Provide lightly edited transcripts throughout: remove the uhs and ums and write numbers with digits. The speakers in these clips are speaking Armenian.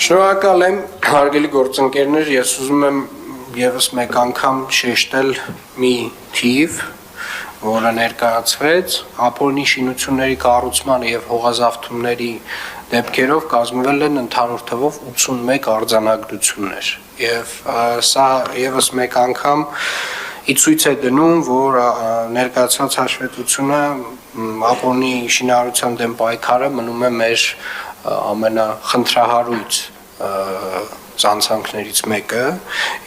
Շնորհակալ եմ, հարգելի գործընկերներ, ես ուզում եմ եւս մեկ անգամ շեշտել մի թիվ, որը ներկայացվեց, ապօրինի շինությունների կառուցման եւ հողազավթումների դեպքերով կազմվել են ընդհանուր թվով 81 արձանագրություններ եւ սա եւս մեկ անգամ ցույց է դնում, որ ներկայացված հաշվետվությունը ապօրինի շինարարության դեմ պայքարը մնում է մեր ամենախնդրահարույց ցանցանքներից մեկը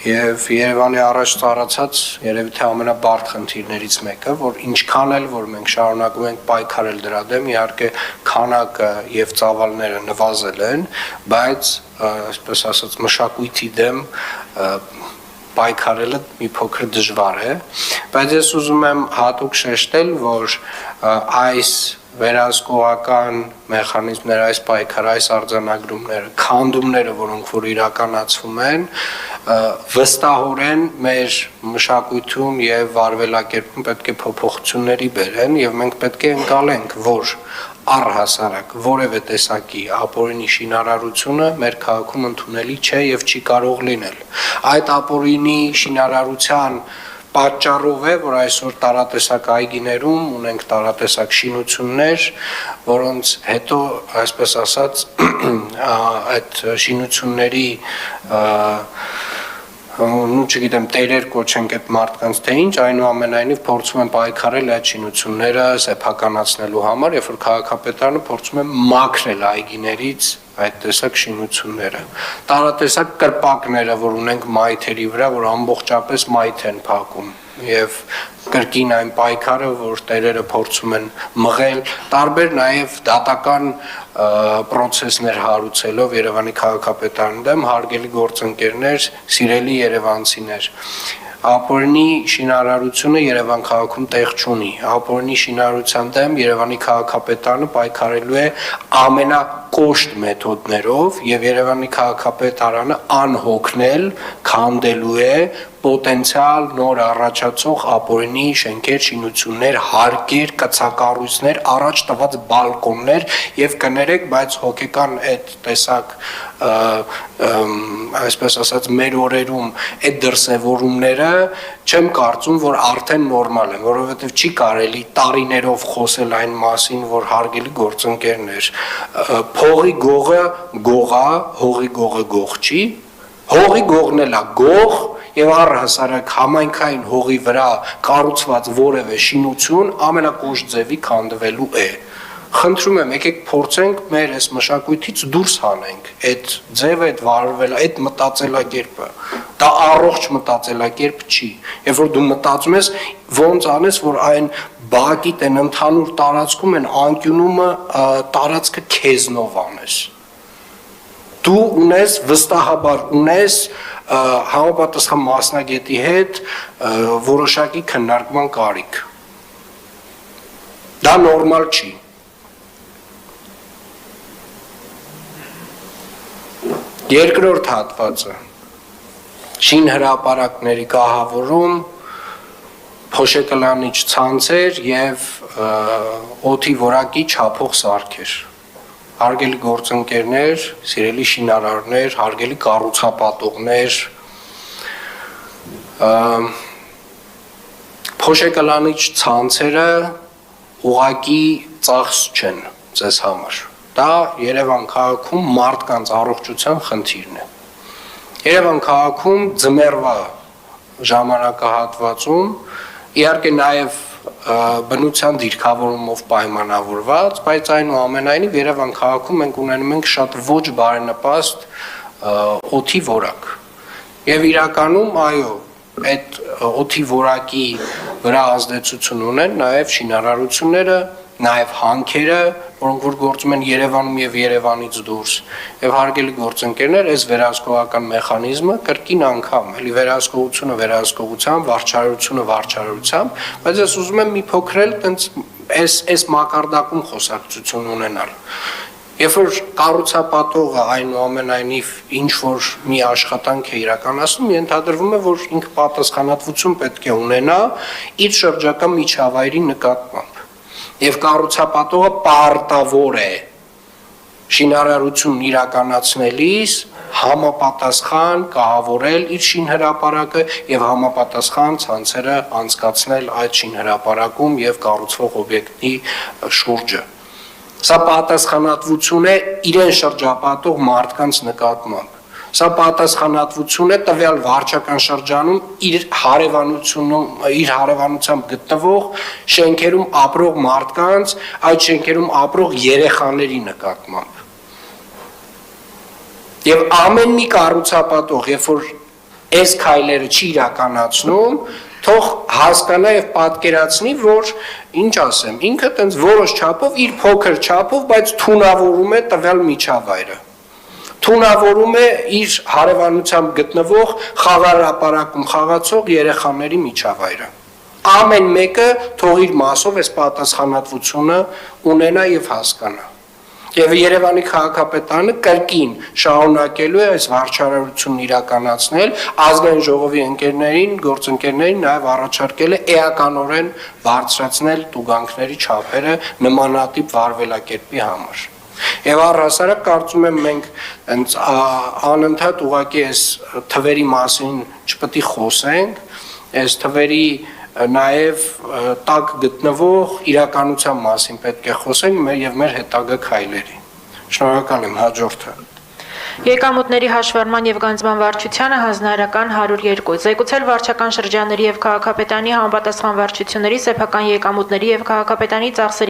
եւ Երևանի առաջ ծառացած երևի թե ամենաբարդ խնդիրներից մեկը, որ ինչքան էլ որ մենք շարունակում ենք պայքարել դրա դեմ, իհարկե քանակը եւ ծավալները նվազել են, բայց այսպես ասած մշակույթի դեմ պայքարելը մի փոքր դժվար է, բայց ես ուզում եմ հատուկ շեշտել, որ այս վերահսկողական մեխանիզմները, այս պայքարը, այս արձանագրումները, քանդումները, որոնք որ իրականացվում են, վստահորեն մեր մշակույթում եւ վարվելակերպում պետք է փոփոխությունների բերեն եւ մենք պետք է ընկալենք, որ առհասարակ որևէ տեսակի ապօրինի շինարարությունը մեր քաղաքում ընդունելի չէ եւ չի կարող լինել։ Այդ ապօրինի շինարարության պատճառով է, որ այսօր տարատեսակ այգիներում ունենք տարատեսակ շինություններ, որոնց հետո, այսպես ասած, այդ շինությունների չգիտեմ, տերեր կոչենք այդ մարդկանց թե ինչ, այնուամենայնիվ փորձում են պայքարել այդ շինությունները սեփականացնելու համար, երբ որ քաղաքապետարանը փորձում է մաքրել այգիներից այդ տեսակ շինությունները։ Տարատեսակ կրպակները, որ ունենք մայթերի վրա, որ ամբողջապես մայթ են փակում եւ կրկին այն պայքարը, որ տերերը փորձում են մղել, տարբեր նաեւ դատական պրոցեսներ հարուցելով Երևանի քաղաքապետարանի դեմ, հարգելի գործընկերներ, սիրելի երևանցիներ, ապօրինի շինարարությունը Երևան քաղաքում տեղ չունի, ապօրինի շինարարության դեմ Երևանի քաղաքապետարանը պայքարելու է ամենակոշտ մեթոդներով եւ Երևանի քաղաքապետարանը անհոգնել քանդելու է պոտենցիալ նոր առաջացող ապօրինի շենքեր, շինություններ, հարկեր, կցակառույցներ, առաջ տված բալկոններ եւ կներեք, բայց հոգեկան այդ տեսակ այսպես ասած մեր օրերում այդ դրսևորումները չեմ կարծում, որ արդեն նորմալ են, որովհետեւ չի կարելի տարիներով խոսել այն մասին, որ հարգելի գործընկերներ, փողի գողը գողա, հողի գողը գող չի, հողի գողն էլա գող եւ առհասարակ համայնքային հողի վրա կառուցված որևէ շինություն ամենակոշտ ձևի քանդվելու է։ Խնդրում եմ, եկեք փորձենք մեր այս մշակույթից դուրս հանենք այդ ձևը, այդ վարվելը, այդ մտածելակերպը։ Դա առողջ մտածելակերպ չի։ Երբ որ դու մտածում ես, ոնց անես, որ այն բակիտ են ընդհանուր տարածքում են անկյունումը տարածքը քեզնով անես։ Դու ունես վստահաբար ունես համապատասխան մասնագետի հետ որոշակի քննարկման կարիք։ Դա նորմալ չի։ Երկրորդ հատվածը շինհրապարակների կահավորում, փոշեկլանիչ ցանցեր եւ օդի որակի չափող սարքեր։ Հարգելի գործընկերներ, սիրելի շինարարներ, հարգելի կառուցապատողներ, փոշեկլանիչ ցանցերը ուղղակի ծախս չեն ձեզ համար։ Դա Երևան քաղաքում մարդկանց առողջության խնդիրն է։ Երևան քաղաքում ձմեռվա ժամանակահատվածում իհարկե նաև բնության դիրքավորումով պայմանավորված, բայց այնուամենայնիվ Երևան քաղաքում մենք ունենում ենք շատ ոչ բարենպաստ օդի որակ։ Եվ իրականում, այո, այդ օդի որակի վրա ազդեցություն ունեն նաև շինարարությունները, նաև հանքերը, որոնք որ գործում են Երևանում եւ Երևանից դուրս։ Եվ հարգելի գործընկերներ, այս վերահսկողական մեխանիզմը կրկին անգամ, էլի վերահսկողությունը վերահսկողությամբ, վարչարությունը վարչարությամբ, բայց ես ուզում եմ մի փոքրել տենց այս մակարդակում խոսակցություն ունենալ։ Երբ որ կառուցապատողը այնուամենայնիվ ինչ որ մի աշխատանք է իրականացնում, ենթադրվում է, որ ինքը պատասխանատվություն պետք է ունենա իր շրջակա միջավայրի նկատմամբ։ Եվ կառուցապատողը պարտավոր է շինարարությունն իրականացնելիս համապատասխան կահավորել իր շինհրապարակը եւ համապատասխան ցանցերը անցկացնել այդ շինհրապարակում եւ կառուցվող օբյեկտի շուրջը։ Սա պատասխանատվություն է իրեն շրջապատող մարդկանց նկատմամբ։ Սա պատասխանատվություն է տվյալ վարչական շրջանում իր հարևանությամբ գտնվող շենքերում ապրող մարդկանց, այդ շենքերում ապրող երեխաների նկատմամբ։ Եվ ամեն մի կառուցապատող, երբ որ այս քայլերը չի իրականացնում, թող հասկանա եւ պատկերացնի, որ ինչ ասեմ, ինքը տենց որոշ չափով իր փոքր չափով, բայց թունավորում է տվյալ միջավայրը։ Թունավորում է իր հարևանությամբ գտնվող խաղահրապարակում խաղացող երեխաների միջավայրը։ Ամեն մեկը թող իր մասով այս պատասխանատվությունը ունենա եւ հասկանա։ Եվ Երևանի քաղաքապետարանը կրկին շարունակելու է այս վարչարարությունն իրականացնել, ազգային ժողովի ընկերներին, գործընկերներին նաև առաջարկել է էականորեն բարձրացնել տուգանքների չափերը նմանատիպ վարվելակերպի համար։ Եվ առհասարակ կարծում եմ մենք անընդհատ ուղղակի այս թվերի մասին չպետք է խոսենք, այս թվերի նաև տակ գտնվող իրականության մասին պետք է խոսենք եւ մեր հետագա քայլերի։ Շնորհակալ եմ, հաջորդը։ Եկամուտների հաշվառման եւ գանձման վարչությանը հանձնարարական 102 զեկուցել վարչական շրջանների եւ քաղաքապետարանի համապատասխան վարչությունների սեփական եկամուտների եւ քաղաքապետարանի ծախսերի